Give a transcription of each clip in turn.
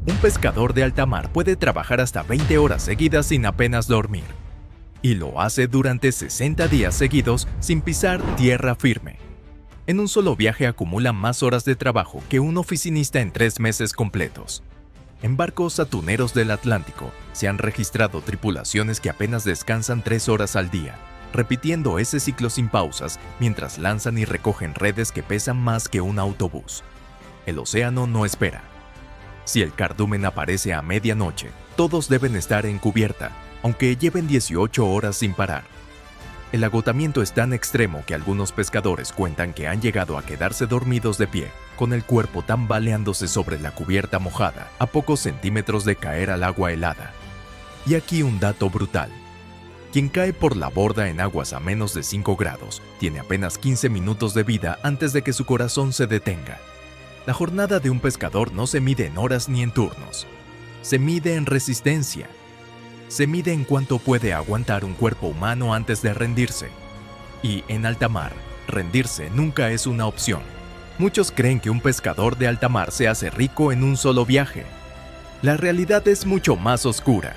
Un pescador de alta mar puede trabajar hasta 20 horas seguidas sin apenas dormir. Y lo hace durante 60 días seguidos sin pisar tierra firme. En un solo viaje acumula más horas de trabajo que un oficinista en 3 meses completos. En barcos atuneros del Atlántico se han registrado tripulaciones que apenas descansan 3 horas al día, repitiendo ese ciclo sin pausas mientras lanzan y recogen redes que pesan más que un autobús. El océano no espera. Si el cardumen aparece a medianoche, todos deben estar en cubierta, aunque lleven 18 horas sin parar. El agotamiento es tan extremo que algunos pescadores cuentan que han llegado a quedarse dormidos de pie, con el cuerpo tambaleándose sobre la cubierta mojada, a pocos centímetros de caer al agua helada. Y aquí un dato brutal. Quien cae por la borda en aguas a menos de 5 grados tiene apenas 15 minutos de vida antes de que su corazón se detenga. La jornada de un pescador no se mide en horas ni en turnos. Se mide en resistencia. Se mide en cuánto puede aguantar un cuerpo humano antes de rendirse. Y en alta mar, rendirse nunca es una opción. Muchos creen que un pescador de alta mar se hace rico en un solo viaje. La realidad es mucho más oscura.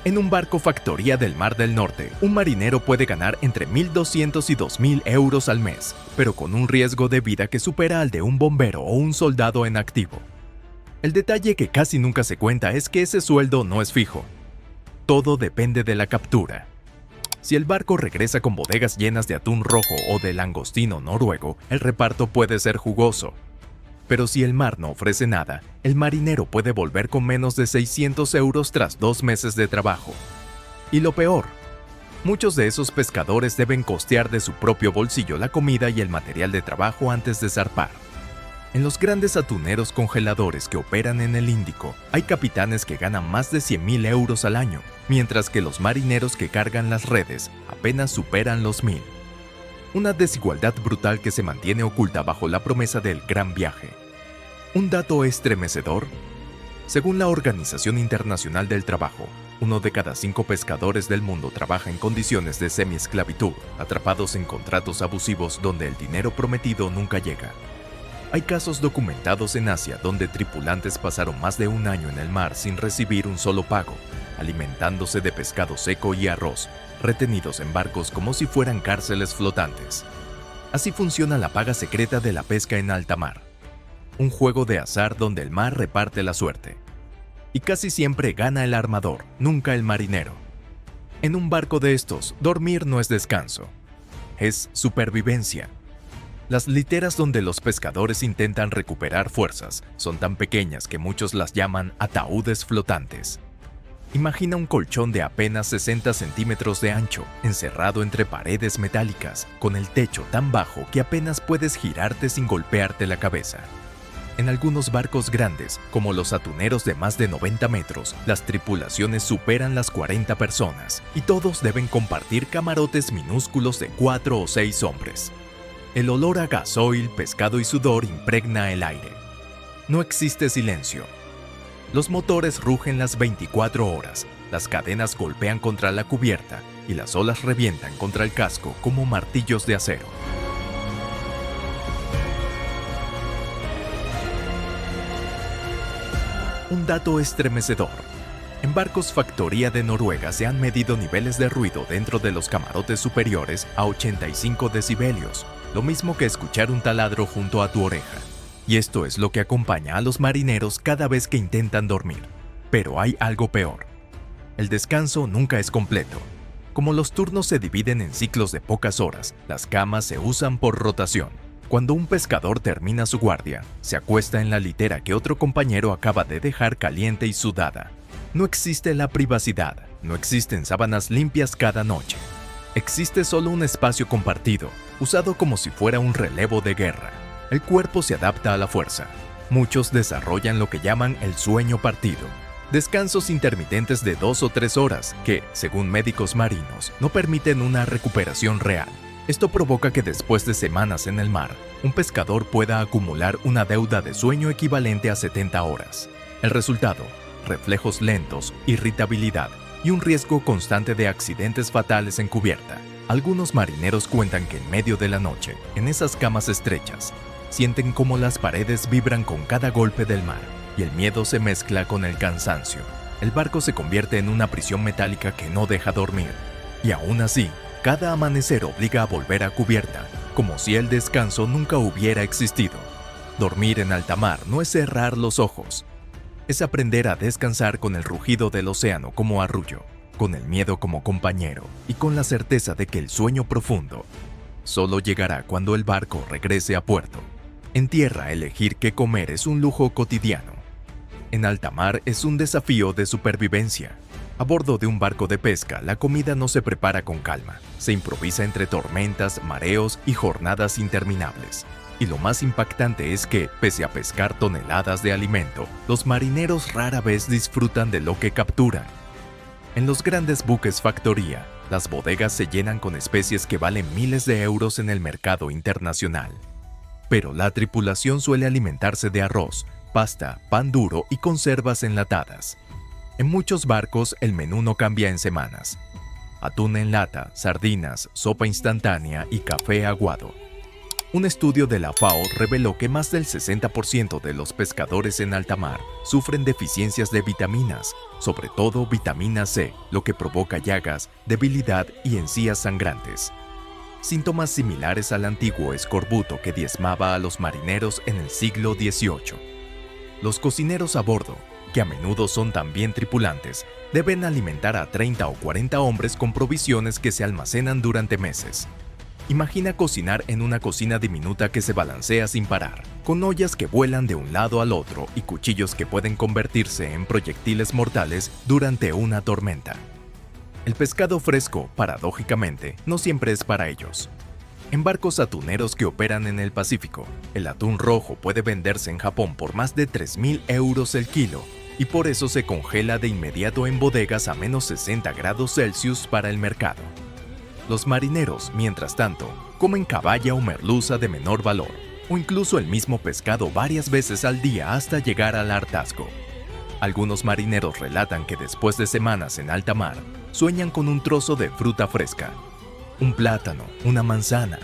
En un barco factoría del Mar del Norte, un marinero puede ganar entre 1.200 y 2.000 euros al mes, pero con un riesgo de vida que supera al de un bombero o un soldado en activo. El detalle que casi nunca se cuenta es que ese sueldo no es fijo. Todo depende de la captura. Si el barco regresa con bodegas llenas de atún rojo o de langostino noruego, el reparto puede ser jugoso. Pero si el mar no ofrece nada, el marinero puede volver con menos de 600 euros tras 2 meses de trabajo. Y lo peor, muchos de esos pescadores deben costear de su propio bolsillo la comida y el material de trabajo antes de zarpar. En los grandes atuneros congeladores que operan en el Índico, hay capitanes que ganan más de 100.000 euros al año, mientras que los marineros que cargan las redes apenas superan los 1.000. Una desigualdad brutal que se mantiene oculta bajo la promesa del gran viaje. Un dato estremecedor. Según la Organización Internacional del Trabajo, 1 de cada 5 pescadores del mundo trabaja en condiciones de semiesclavitud, atrapados en contratos abusivos donde el dinero prometido nunca llega. Hay casos documentados en Asia donde tripulantes pasaron más de un año en el mar sin recibir un solo pago, alimentándose de pescado seco y arroz, retenidos en barcos como si fueran cárceles flotantes. Así funciona la paga secreta de la pesca en alta mar. Un juego de azar donde el mar reparte la suerte. Y casi siempre gana el armador, nunca el marinero. En un barco de estos, dormir no es descanso, es supervivencia. Las literas donde los pescadores intentan recuperar fuerzas son tan pequeñas que muchos las llaman ataúdes flotantes. Imagina un colchón de apenas 60 centímetros de ancho, encerrado entre paredes metálicas, con el techo tan bajo que apenas puedes girarte sin golpearte la cabeza. En algunos barcos grandes, como los atuneros de más de 90 metros, las tripulaciones superan las 40 personas y todos deben compartir camarotes minúsculos de 4 o 6 hombres. El olor a gasoil, pescado y sudor impregna el aire. No existe silencio. Los motores rugen las 24 horas, las cadenas golpean contra la cubierta y las olas revientan contra el casco como martillos de acero. Un dato estremecedor. En barcos factoría de Noruega se han medido niveles de ruido dentro de los camarotes superiores a 85 decibelios, lo mismo que escuchar un taladro junto a tu oreja. Y esto es lo que acompaña a los marineros cada vez que intentan dormir. Pero hay algo peor. El descanso nunca es completo. Como los turnos se dividen en ciclos de pocas horas, las camas se usan por rotación. Cuando un pescador termina su guardia, se acuesta en la litera que otro compañero acaba de dejar caliente y sudada. No existe la privacidad, no existen sábanas limpias cada noche. Existe solo un espacio compartido, usado como si fuera un relevo de guerra. El cuerpo se adapta a la fuerza. Muchos desarrollan lo que llaman el sueño partido. Descansos intermitentes de 2 o 3 horas que, según médicos marinos, no permiten una recuperación real. Esto provoca que después de semanas en el mar, un pescador pueda acumular una deuda de sueño equivalente a 70 horas. El resultado: reflejos lentos, irritabilidad y un riesgo constante de accidentes fatales en cubierta. Algunos marineros cuentan que en medio de la noche, en esas camas estrechas, sienten como las paredes vibran con cada golpe del mar y el miedo se mezcla con el cansancio. El barco se convierte en una prisión metálica que no deja dormir. Y aún así, cada amanecer obliga a volver a cubierta, como si el descanso nunca hubiera existido. Dormir en alta mar no es cerrar los ojos. Es aprender a descansar con el rugido del océano como arrullo, con el miedo como compañero y con la certeza de que el sueño profundo solo llegará cuando el barco regrese a puerto. En tierra, elegir qué comer es un lujo cotidiano. En alta mar es un desafío de supervivencia. A bordo de un barco de pesca, la comida no se prepara con calma. Se improvisa entre tormentas, mareos y jornadas interminables. Y lo más impactante es que, pese a pescar toneladas de alimento, los marineros rara vez disfrutan de lo que capturan. En los grandes buques factoría, las bodegas se llenan con especies que valen miles de euros en el mercado internacional. Pero la tripulación suele alimentarse de arroz, pasta, pan duro y conservas enlatadas. En muchos barcos el menú no cambia en semanas. Atún en lata, sardinas, sopa instantánea y café aguado. Un estudio de la FAO reveló que más del 60% de los pescadores en alta mar sufren deficiencias de vitaminas, sobre todo vitamina C, lo que provoca llagas, debilidad y encías sangrantes. Síntomas similares al antiguo escorbuto que diezmaba a los marineros en el siglo XVIII. Los cocineros a bordo, que a menudo son también tripulantes, deben alimentar a 30 o 40 hombres con provisiones que se almacenan durante meses. Imagina cocinar en una cocina diminuta que se balancea sin parar, con ollas que vuelan de un lado al otro y cuchillos que pueden convertirse en proyectiles mortales durante una tormenta. El pescado fresco, paradójicamente, no siempre es para ellos. En barcos atuneros que operan en el Pacífico, el atún rojo puede venderse en Japón por más de 3.000 euros el kilo, y por eso se congela de inmediato en bodegas a menos 60 grados Celsius para el mercado. Los marineros, mientras tanto, comen caballa o merluza de menor valor, o incluso el mismo pescado varias veces al día hasta llegar al hartazgo. Algunos marineros relatan que después de semanas en alta mar, sueñan con un trozo de fruta fresca, un plátano, una manzana,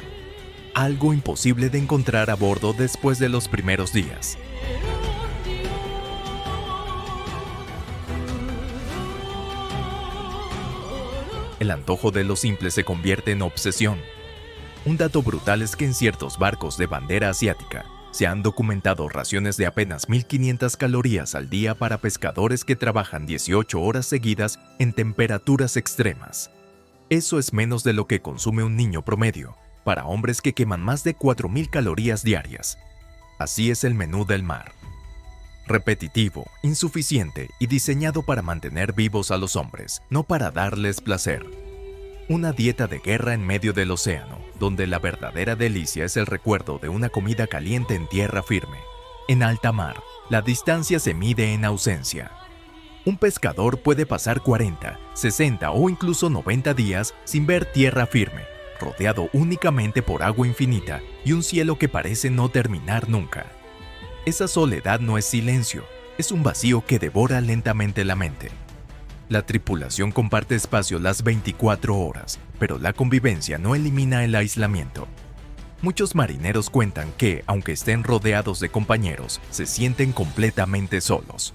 algo imposible de encontrar a bordo después de los primeros días. El antojo de lo simple se convierte en obsesión. Un dato brutal es que en ciertos barcos de bandera asiática se han documentado raciones de apenas 1.500 calorías al día para pescadores que trabajan 18 horas seguidas en temperaturas extremas. Eso es menos de lo que consume un niño promedio, para hombres que queman más de 4.000 calorías diarias. Así es el menú del mar. Repetitivo, insuficiente y diseñado para mantener vivos a los hombres, no para darles placer. Una dieta de guerra en medio del océano, donde la verdadera delicia es el recuerdo de una comida caliente en tierra firme. En alta mar, la distancia se mide en ausencia. Un pescador puede pasar 40, 60 o incluso 90 días sin ver tierra firme, rodeado únicamente por agua infinita y un cielo que parece no terminar nunca. Esa soledad no es silencio, es un vacío que devora lentamente la mente. La tripulación comparte espacio las 24 horas, pero la convivencia no elimina el aislamiento. Muchos marineros cuentan que, aunque estén rodeados de compañeros, se sienten completamente solos.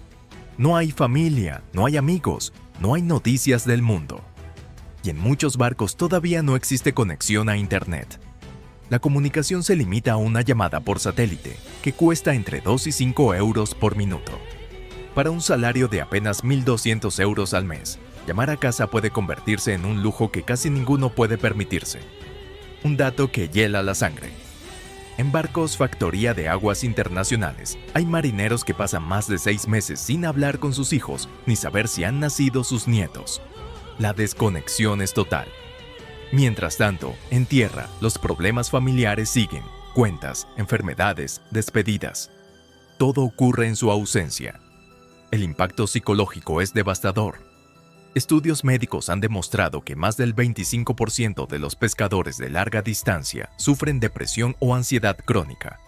No hay familia, no hay amigos, no hay noticias del mundo. Y en muchos barcos todavía no existe conexión a Internet. La comunicación se limita a una llamada por satélite, que cuesta entre 2 y 5 euros por minuto. Para un salario de apenas 1.200 euros al mes, llamar a casa puede convertirse en un lujo que casi ninguno puede permitirse. Un dato que hiela la sangre. En barcos factoría de aguas internacionales, hay marineros que pasan más de 6 meses sin hablar con sus hijos ni saber si han nacido sus nietos. La desconexión es total. Mientras tanto, en tierra, los problemas familiares siguen: cuentas, enfermedades, despedidas. Todo ocurre en su ausencia. El impacto psicológico es devastador. Estudios médicos han demostrado que más del 25% de los pescadores de larga distancia sufren depresión o ansiedad crónica.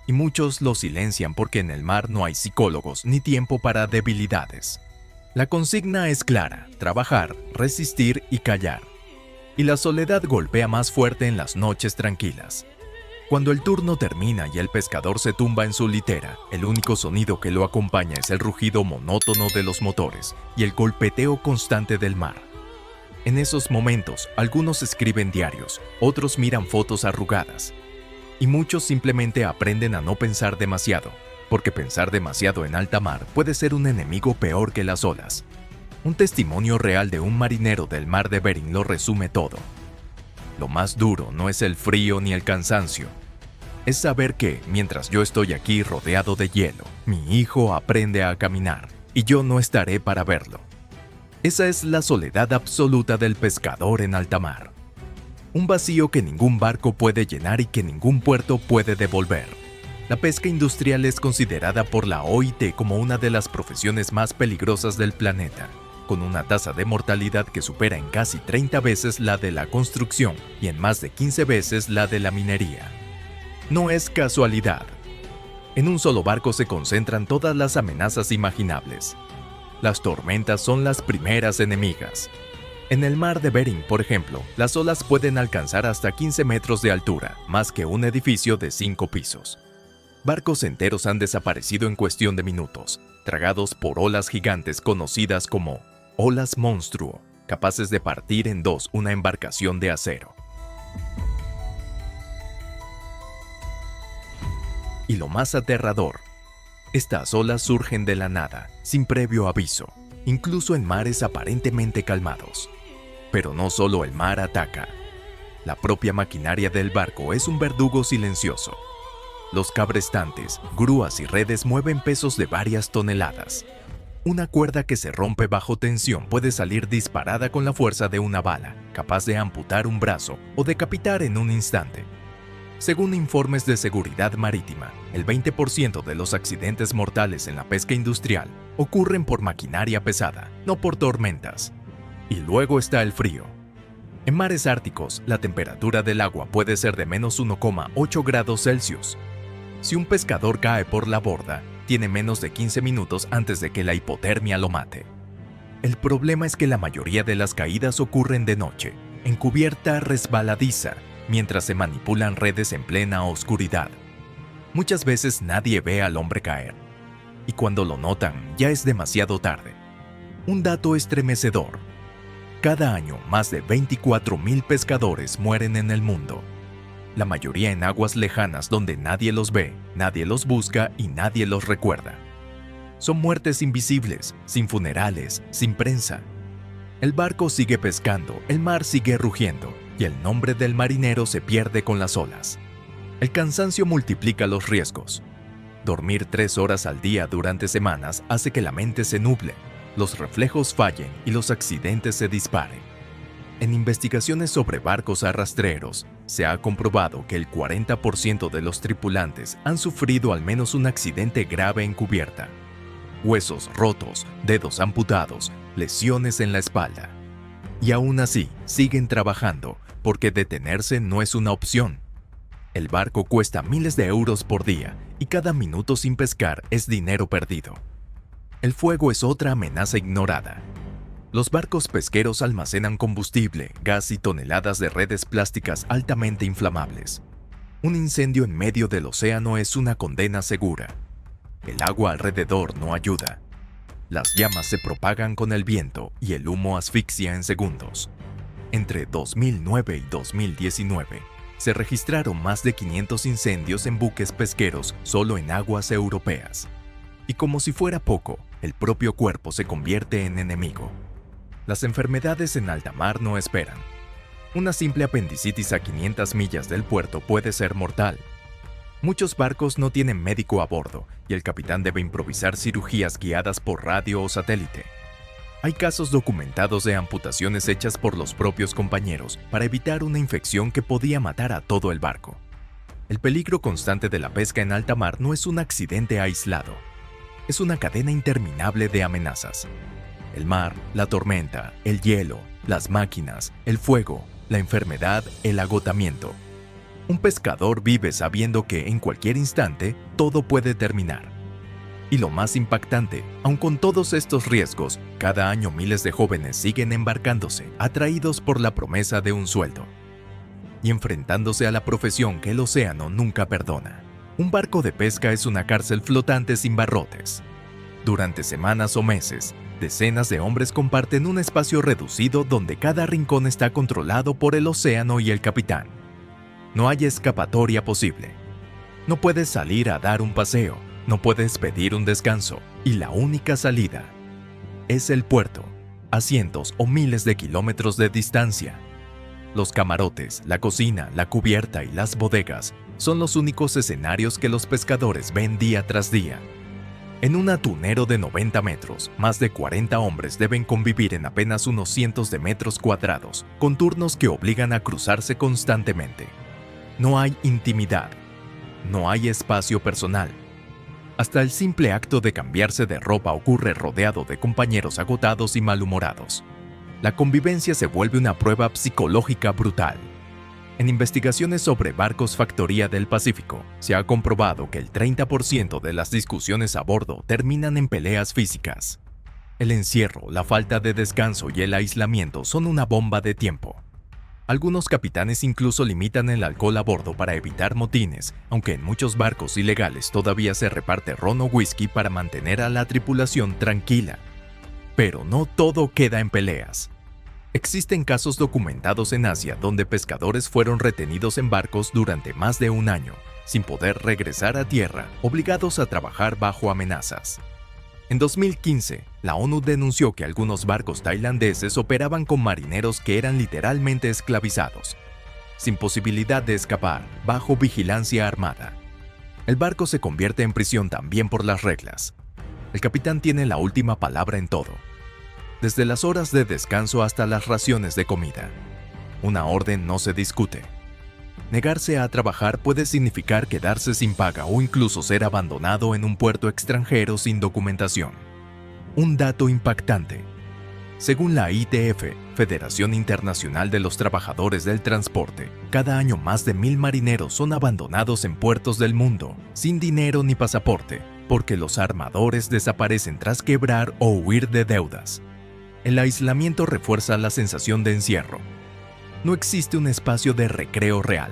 Y muchos lo silencian porque en el mar no hay psicólogos ni tiempo para debilidades. La consigna es clara: trabajar, resistir y callar. Y la soledad golpea más fuerte en las noches tranquilas. Cuando el turno termina y el pescador se tumba en su litera, el único sonido que lo acompaña es el rugido monótono de los motores y el golpeteo constante del mar. En esos momentos, algunos escriben diarios, otros miran fotos arrugadas, y muchos simplemente aprenden a no pensar demasiado, porque pensar demasiado en alta mar puede ser un enemigo peor que las olas. Un testimonio real de un marinero del mar de Bering lo resume todo. Lo más duro no es el frío ni el cansancio, es saber que, mientras yo estoy aquí rodeado de hielo, mi hijo aprende a caminar, y yo no estaré para verlo. Esa es la soledad absoluta del pescador en alta mar. Un vacío que ningún barco puede llenar y que ningún puerto puede devolver. La pesca industrial es considerada por la OIT como una de las profesiones más peligrosas del planeta, con una tasa de mortalidad que supera en casi 30 veces la de la construcción y en más de 15 veces la de la minería. No es casualidad. En un solo barco se concentran todas las amenazas imaginables. Las tormentas son las primeras enemigas. En el mar de Bering, por ejemplo, las olas pueden alcanzar hasta 15 metros de altura, más que un edificio de 5 pisos. Barcos enteros han desaparecido en cuestión de minutos, tragados por olas gigantes conocidas como olas monstruo, capaces de partir en dos una embarcación de acero. Y lo más aterrador, estas olas surgen de la nada, sin previo aviso, incluso en mares aparentemente calmados. Pero no solo el mar ataca. La propia maquinaria del barco es un verdugo silencioso. Los cabrestantes, grúas y redes mueven pesos de varias toneladas. Una cuerda que se rompe bajo tensión puede salir disparada con la fuerza de una bala, capaz de amputar un brazo o decapitar en un instante. Según informes de seguridad marítima, el 20% de los accidentes mortales en la pesca industrial ocurren por maquinaria pesada, no por tormentas. Y luego está el frío. En mares árticos, la temperatura del agua puede ser de menos 1,8 grados Celsius. Si un pescador cae por la borda, tiene menos de 15 minutos antes de que la hipotermia lo mate. El problema es que la mayoría de las caídas ocurren de noche, en cubierta resbaladiza, mientras se manipulan redes en plena oscuridad. Muchas veces nadie ve al hombre caer, y cuando lo notan ya es demasiado tarde. Un dato estremecedor: cada año más de 24,000 pescadores mueren en el mundo, la mayoría en aguas lejanas donde nadie los ve, nadie los busca y nadie los recuerda. Son muertes invisibles, sin funerales, sin prensa. El barco sigue pescando, el mar sigue rugiendo, y el nombre del marinero se pierde con las olas. El cansancio multiplica los riesgos. Dormir 3 horas al día durante semanas hace que la mente se nuble, los reflejos fallen y los accidentes se disparen. En investigaciones sobre barcos arrastreros, se ha comprobado que el 40% de los tripulantes han sufrido al menos un accidente grave en cubierta. Huesos rotos, dedos amputados, lesiones en la espalda. Y aún así, siguen trabajando, porque detenerse no es una opción. El barco cuesta miles de euros por día y cada minuto sin pescar es dinero perdido. El fuego es otra amenaza ignorada. Los barcos pesqueros almacenan combustible, gas y toneladas de redes plásticas altamente inflamables. Un incendio en medio del océano es una condena segura. El agua alrededor no ayuda. Las llamas se propagan con el viento y el humo asfixia en segundos. Entre 2009 y 2019, se registraron más de 500 incendios en buques pesqueros solo en aguas europeas. Y como si fuera poco, el propio cuerpo se convierte en enemigo. Las enfermedades en alta mar no esperan. Una simple apendicitis a 500 millas del puerto puede ser mortal. Muchos barcos no tienen médico a bordo y el capitán debe improvisar cirugías guiadas por radio o satélite. Hay casos documentados de amputaciones hechas por los propios compañeros para evitar una infección que podía matar a todo el barco. El peligro constante de la pesca en alta mar no es un accidente aislado. Es una cadena interminable de amenazas. El mar, la tormenta, el hielo, las máquinas, el fuego, la enfermedad, el agotamiento. Un pescador vive sabiendo que en cualquier instante todo puede terminar. Y lo más impactante, aun con todos estos riesgos, cada año miles de jóvenes siguen embarcándose, atraídos por la promesa de un sueldo. y enfrentándose a la profesión que el océano nunca perdona. Un barco de pesca es una cárcel flotante sin barrotes. Durante semanas o meses, decenas de hombres comparten un espacio reducido donde cada rincón está controlado por el océano y el capitán. No hay escapatoria posible. No puedes salir a dar un paseo, no puedes pedir un descanso, y la única salida es el puerto, a cientos o miles de kilómetros de distancia. Los camarotes, la cocina, la cubierta y las bodegas son los únicos escenarios que los pescadores ven día tras día. En un atunero de 90 metros, más de 40 hombres deben convivir en apenas unos cientos de metros cuadrados, con turnos que obligan a cruzarse constantemente. No hay intimidad. No hay espacio personal. Hasta el simple acto de cambiarse de ropa ocurre rodeado de compañeros agotados y malhumorados. La convivencia se vuelve una prueba psicológica brutal. En investigaciones sobre barcos factoría del Pacífico, se ha comprobado que el 30% de las discusiones a bordo terminan en peleas físicas. El encierro, la falta de descanso y el aislamiento son una bomba de tiempo. Algunos capitanes incluso limitan el alcohol a bordo para evitar motines, aunque en muchos barcos ilegales todavía se reparte ron o whisky para mantener a la tripulación tranquila. Pero no todo queda en peleas. Existen casos documentados en Asia donde pescadores fueron retenidos en barcos durante más de un año, sin poder regresar a tierra, obligados a trabajar bajo amenazas. En 2015, la ONU denunció que algunos barcos tailandeses operaban con marineros que eran literalmente esclavizados, sin posibilidad de escapar, bajo vigilancia armada. El barco se convierte en prisión también por las reglas. El capitán tiene la última palabra en todo, desde las horas de descanso hasta las raciones de comida. Una orden no se discute. Negarse a trabajar puede significar quedarse sin paga o incluso ser abandonado en un puerto extranjero sin documentación. Un dato impactante. Según la ITF, Federación Internacional de los Trabajadores del Transporte, cada año más de 1,000 marineros son abandonados en puertos del mundo, sin dinero ni pasaporte, porque los armadores desaparecen tras quebrar o huir de deudas. El aislamiento refuerza la sensación de encierro. No existe un espacio de recreo real.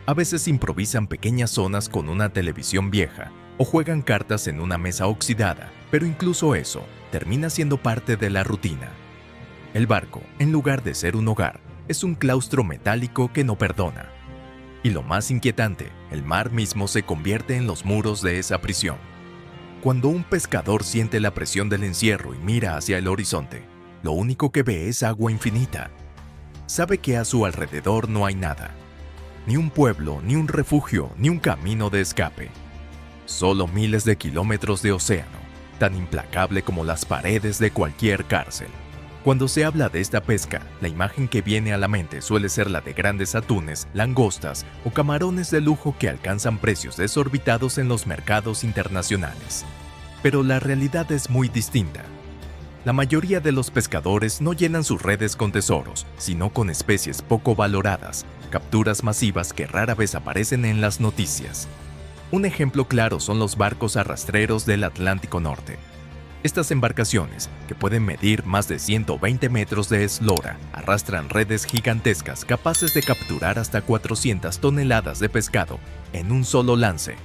A veces improvisan pequeñas zonas con una televisión vieja o juegan cartas en una mesa oxidada, pero incluso eso termina siendo parte de la rutina. El barco, en lugar de ser un hogar, es un claustro metálico que no perdona. Y lo más inquietante, el mar mismo se convierte en los muros de esa prisión. Cuando un pescador siente la presión del encierro y mira hacia el horizonte, lo único que ve es agua infinita. Sabe que a su alrededor no hay nada. Ni un pueblo, ni un refugio, ni un camino de escape. Solo miles de kilómetros de océano, tan implacable como las paredes de cualquier cárcel. Cuando se habla de esta pesca, la imagen que viene a la mente suele ser la de grandes atunes, langostas o camarones de lujo que alcanzan precios desorbitados en los mercados internacionales. Pero la realidad es muy distinta. La mayoría de los pescadores no llenan sus redes con tesoros, sino con especies poco valoradas, capturas masivas que rara vez aparecen en las noticias. Un ejemplo claro son los barcos arrastreros del Atlántico Norte. Estas embarcaciones, que pueden medir más de 120 metros de eslora, arrastran redes gigantescas capaces de capturar hasta 400 toneladas de pescado en un solo lance.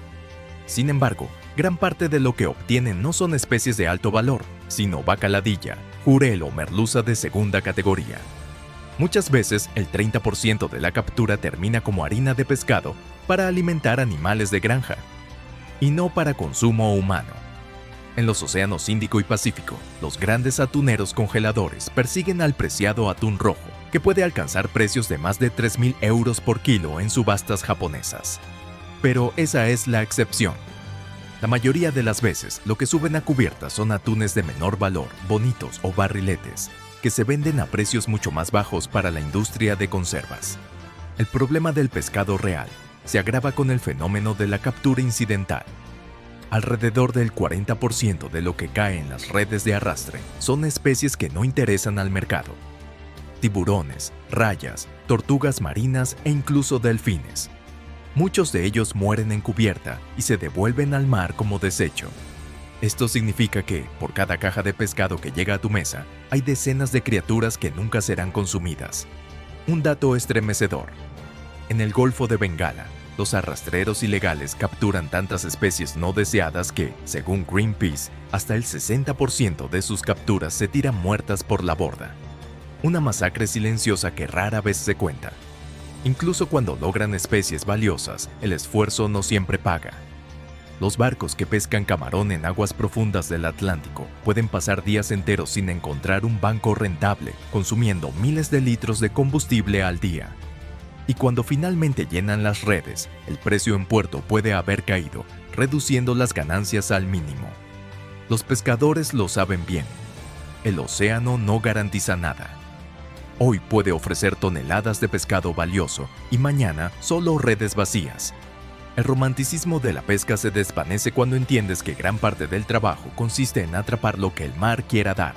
Sin embargo, gran parte de lo que obtienen no son especies de alto valor, sino bacaladilla, jurel o merluza de segunda categoría. Muchas veces, el 30% de la captura termina como harina de pescado para alimentar animales de granja, y no para consumo humano. En los océanos Índico y Pacífico, los grandes atuneros congeladores persiguen al preciado atún rojo, que puede alcanzar precios de más de 3.000 euros por kilo en subastas japonesas. Pero esa es la excepción. La mayoría de las veces, lo que suben a cubierta son atunes de menor valor, bonitos o barriletes, que se venden a precios mucho más bajos para la industria de conservas. El problema del pescado real se agrava con el fenómeno de la captura incidental. Alrededor del 40% de lo que cae en las redes de arrastre son especies que no interesan al mercado. Tiburones, rayas, tortugas marinas e incluso delfines. Muchos de ellos mueren en cubierta y se devuelven al mar como desecho. Esto significa que, por cada caja de pescado que llega a tu mesa, hay decenas de criaturas que nunca serán consumidas. Un dato estremecedor. En el Golfo de Bengala, los arrastreros ilegales capturan tantas especies no deseadas que, según Greenpeace, hasta el 60% de sus capturas se tiran muertas por la borda. Una masacre silenciosa que rara vez se cuenta. Incluso cuando logran especies valiosas, el esfuerzo no siempre paga. Los barcos que pescan camarón en aguas profundas del Atlántico pueden pasar días enteros sin encontrar un banco rentable, consumiendo miles de litros de combustible al día. Y cuando finalmente llenan las redes, el precio en puerto puede haber caído, reduciendo las ganancias al mínimo. Los pescadores lo saben bien. El océano no garantiza nada. Hoy puede ofrecer toneladas de pescado valioso y mañana solo redes vacías. El romanticismo de la pesca se desvanece cuando entiendes que gran parte del trabajo consiste en atrapar lo que el mar quiera dar,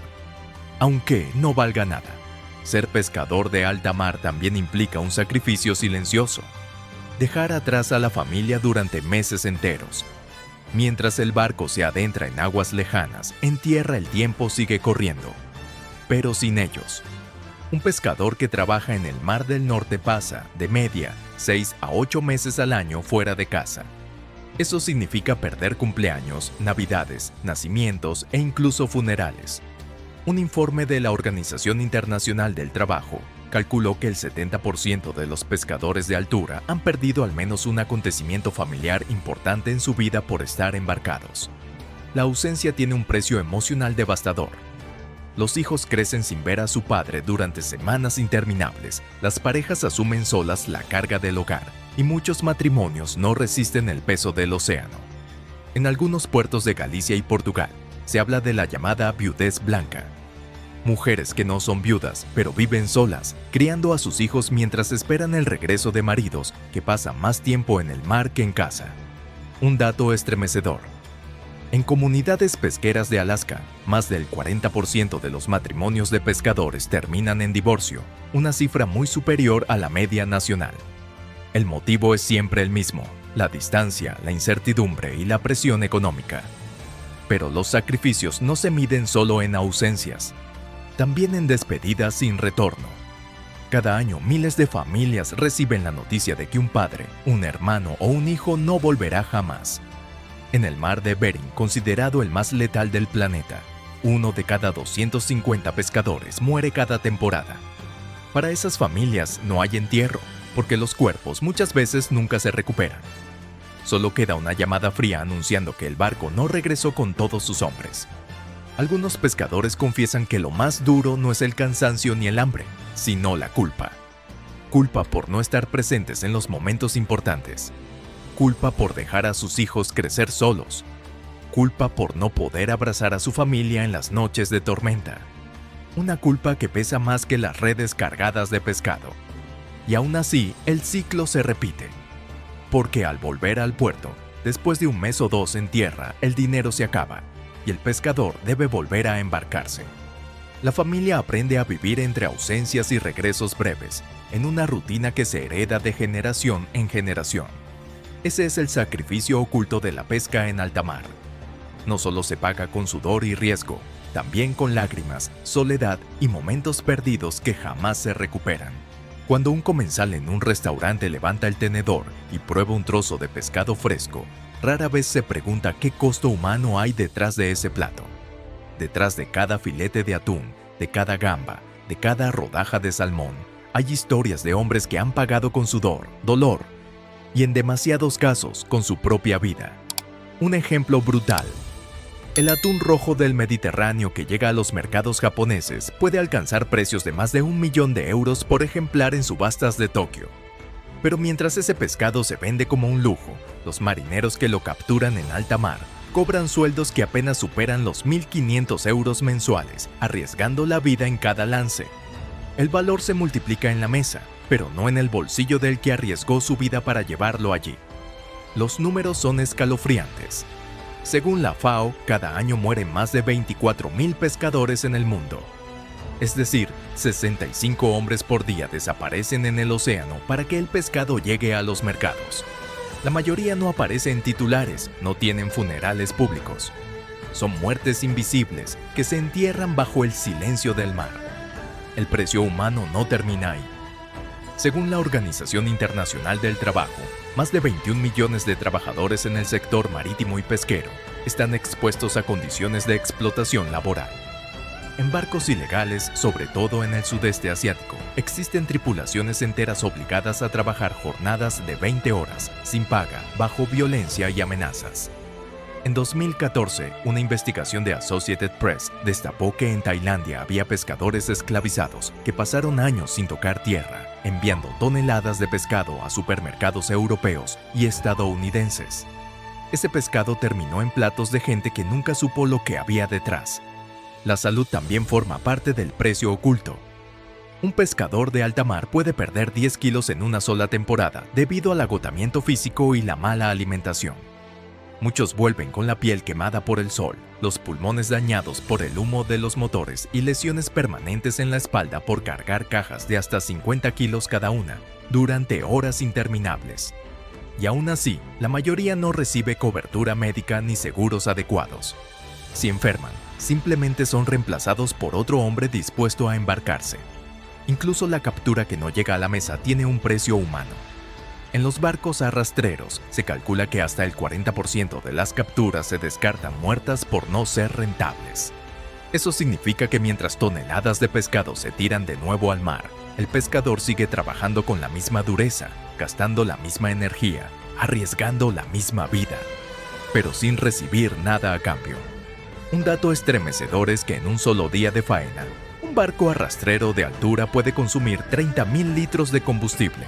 aunque no valga nada. Ser pescador de alta mar también implica un sacrificio silencioso. Dejar atrás a la familia durante meses enteros. Mientras el barco se adentra en aguas lejanas, en tierra el tiempo sigue corriendo. Pero sin ellos. Un pescador que trabaja en el Mar del Norte pasa, de media, 6 a 8 meses al año fuera de casa. Eso significa perder cumpleaños, navidades, nacimientos e incluso funerales. Un informe de la Organización Internacional del Trabajo calculó que el 70% de los pescadores de altura han perdido al menos un acontecimiento familiar importante en su vida por estar embarcados. La ausencia tiene un precio emocional devastador. Los hijos crecen sin ver a su padre durante semanas interminables, las parejas asumen solas la carga del hogar y muchos matrimonios no resisten el peso del océano. En algunos puertos de Galicia y Portugal se habla de la llamada viudez blanca. Mujeres que no son viudas, pero viven solas, criando a sus hijos mientras esperan el regreso de maridos que pasan más tiempo en el mar que en casa. Un dato estremecedor. En comunidades pesqueras de Alaska, más del 40% de los matrimonios de pescadores terminan en divorcio, una cifra muy superior a la media nacional. El motivo es siempre el mismo: la distancia, la incertidumbre y la presión económica. Pero los sacrificios no se miden solo en ausencias, también en despedidas sin retorno. Cada año miles de familias reciben la noticia de que un padre, un hermano o un hijo no volverá jamás. En el mar de Bering, considerado el más letal del planeta, 1 de cada 250 pescadores muere cada temporada. Para esas familias no hay entierro, porque los cuerpos muchas veces nunca se recuperan. Solo queda una llamada fría anunciando que el barco no regresó con todos sus hombres. Algunos pescadores confiesan que lo más duro no es el cansancio ni el hambre, sino la culpa. Culpa por no estar presentes en los momentos importantes. Culpa por dejar a sus hijos crecer solos. Culpa por no poder abrazar a su familia en las noches de tormenta. Una culpa que pesa más que las redes cargadas de pescado. Y aún así, el ciclo se repite. Porque al volver al puerto, después de un mes o dos en tierra, el dinero se acaba y el pescador debe volver a embarcarse. La familia aprende a vivir entre ausencias y regresos breves, en una rutina que se hereda de generación en generación. Ese es el sacrificio oculto de la pesca en alta mar. No solo se paga con sudor y riesgo, también con lágrimas, soledad y momentos perdidos que jamás se recuperan. Cuando un comensal en un restaurante levanta el tenedor y prueba un trozo de pescado fresco, rara vez se pregunta qué costo humano hay detrás de ese plato. Detrás de cada filete de atún, de cada gamba, de cada rodaja de salmón, hay historias de hombres que han pagado con sudor, dolor y en demasiados casos con su propia vida. Un ejemplo brutal. El atún rojo del Mediterráneo que llega a los mercados japoneses puede alcanzar precios de más de 1 millón de euros por ejemplar en subastas de Tokio. Pero mientras ese pescado se vende como un lujo, los marineros que lo capturan en alta mar cobran sueldos que apenas superan los 1.500 euros mensuales, arriesgando la vida en cada lance. El valor se multiplica en la mesa, pero no en el bolsillo del que arriesgó su vida para llevarlo allí. Los números son escalofriantes. Según la FAO, cada año mueren más de 24.000 pescadores en el mundo. Es decir, 65 hombres por día desaparecen en el océano para que el pescado llegue a los mercados. La mayoría no aparece en titulares, no tienen funerales públicos. Son muertes invisibles que se entierran bajo el silencio del mar. El precio humano no termina ahí. Según la Organización Internacional del Trabajo, más de 21 millones de trabajadores en el sector marítimo y pesquero están expuestos a condiciones de explotación laboral. En barcos ilegales, sobre todo en el sudeste asiático, existen tripulaciones enteras obligadas a trabajar jornadas de 20 horas, sin paga, bajo violencia y amenazas. En 2014, una investigación de Associated Press destapó que en Tailandia había pescadores esclavizados que pasaron años sin tocar tierra, enviando toneladas de pescado a supermercados europeos y estadounidenses. Ese pescado terminó en platos de gente que nunca supo lo que había detrás. La salud también forma parte del precio oculto. Un pescador de alta mar puede perder 10 kilos en una sola temporada debido al agotamiento físico y la mala alimentación. Muchos vuelven con la piel quemada por el sol, los pulmones dañados por el humo de los motores y lesiones permanentes en la espalda por cargar cajas de hasta 50 kilos cada una durante horas interminables. Y aún así, la mayoría no recibe cobertura médica ni seguros adecuados. Si enferman, simplemente son reemplazados por otro hombre dispuesto a embarcarse. Incluso la captura que no llega a la mesa tiene un precio humano. En los barcos arrastreros, se calcula que hasta el 40% de las capturas se descartan muertas por no ser rentables. Eso significa que mientras toneladas de pescado se tiran de nuevo al mar, el pescador sigue trabajando con la misma dureza, gastando la misma energía, arriesgando la misma vida, pero sin recibir nada a cambio. Un dato estremecedor es que en un solo día de faena, un barco arrastrero de altura puede consumir 30.000 litros de combustible.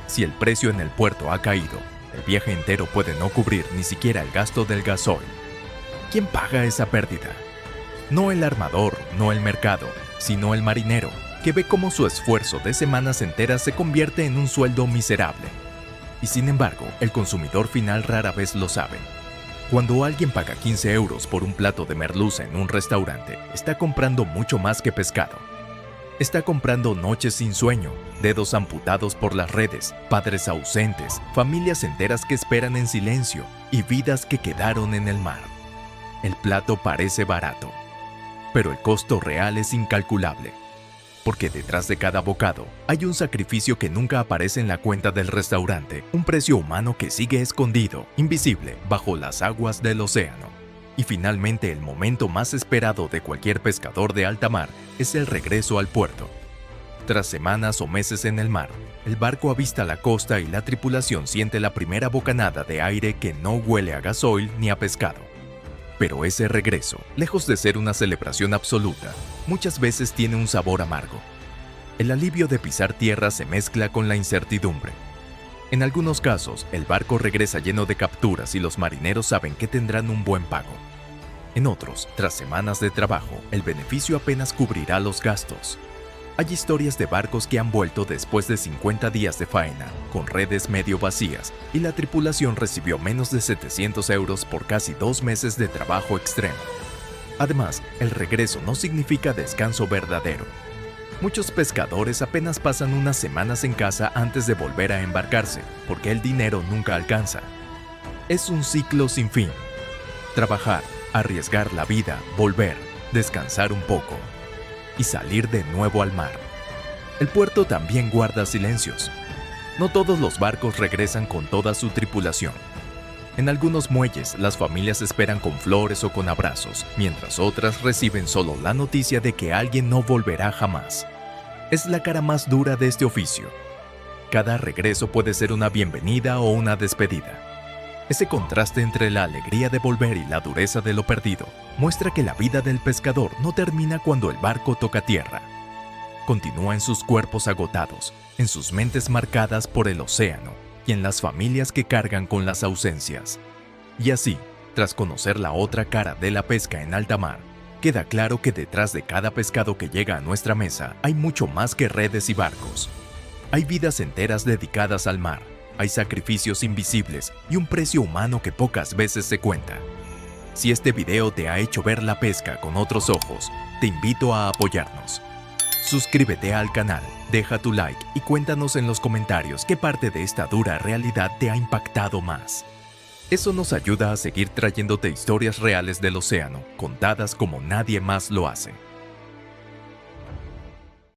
Si el precio en el puerto ha caído, el viaje entero puede no cubrir ni siquiera el gasto del gasoil. ¿Quién paga esa pérdida? No el armador, no el mercado, sino el marinero, que ve cómo su esfuerzo de semanas enteras se convierte en un sueldo miserable. Y sin embargo, el consumidor final rara vez lo sabe. Cuando alguien paga 15 euros por un plato de merluza en un restaurante, está comprando mucho más que pescado. Está comprando noches sin sueño, dedos amputados por las redes, padres ausentes, familias enteras que esperan en silencio y vidas que quedaron en el mar. El plato parece barato, pero el costo real es incalculable, porque detrás de cada bocado hay un sacrificio que nunca aparece en la cuenta del restaurante, un precio humano que sigue escondido, invisible, bajo las aguas del océano. Y finalmente, el momento más esperado de cualquier pescador de alta mar es el regreso al puerto. Tras semanas o meses en el mar, el barco avista la costa y la tripulación siente la primera bocanada de aire que no huele a gasoil ni a pescado. Pero ese regreso, lejos de ser una celebración absoluta, muchas veces tiene un sabor amargo. El alivio de pisar tierra se mezcla con la incertidumbre. En algunos casos, el barco regresa lleno de capturas y los marineros saben que tendrán un buen pago. En otros, tras semanas de trabajo, el beneficio apenas cubrirá los gastos. Hay historias de barcos que han vuelto después de 50 días de faena, con redes medio vacías, y la tripulación recibió menos de 700 euros por casi 2 meses de trabajo extremo. Además, el regreso no significa descanso verdadero. Muchos pescadores apenas pasan unas semanas en casa antes de volver a embarcarse, porque el dinero nunca alcanza. Es un ciclo sin fin. Trabajar, arriesgar la vida, volver, descansar un poco y salir de nuevo al mar. El puerto también guarda silencios. No todos los barcos regresan con toda su tripulación. En algunos muelles, las familias esperan con flores o con abrazos, mientras otras reciben solo la noticia de que alguien no volverá jamás. Es la cara más dura de este oficio. Cada regreso puede ser una bienvenida o una despedida. Ese contraste entre la alegría de volver y la dureza de lo perdido muestra que la vida del pescador no termina cuando el barco toca tierra. Continúa en sus cuerpos agotados, en sus mentes marcadas por el océano y en las familias que cargan con las ausencias. Y así, tras conocer la otra cara de la pesca en alta mar, queda claro que detrás de cada pescado que llega a nuestra mesa hay mucho más que redes y barcos. Hay vidas enteras dedicadas al mar, hay sacrificios invisibles y un precio humano que pocas veces se cuenta. Si este video te ha hecho ver la pesca con otros ojos, te invito a apoyarnos. Suscríbete al canal, deja tu like y cuéntanos en los comentarios qué parte de esta dura realidad te ha impactado más. Eso nos ayuda a seguir trayéndote historias reales del océano, contadas como nadie más lo hace.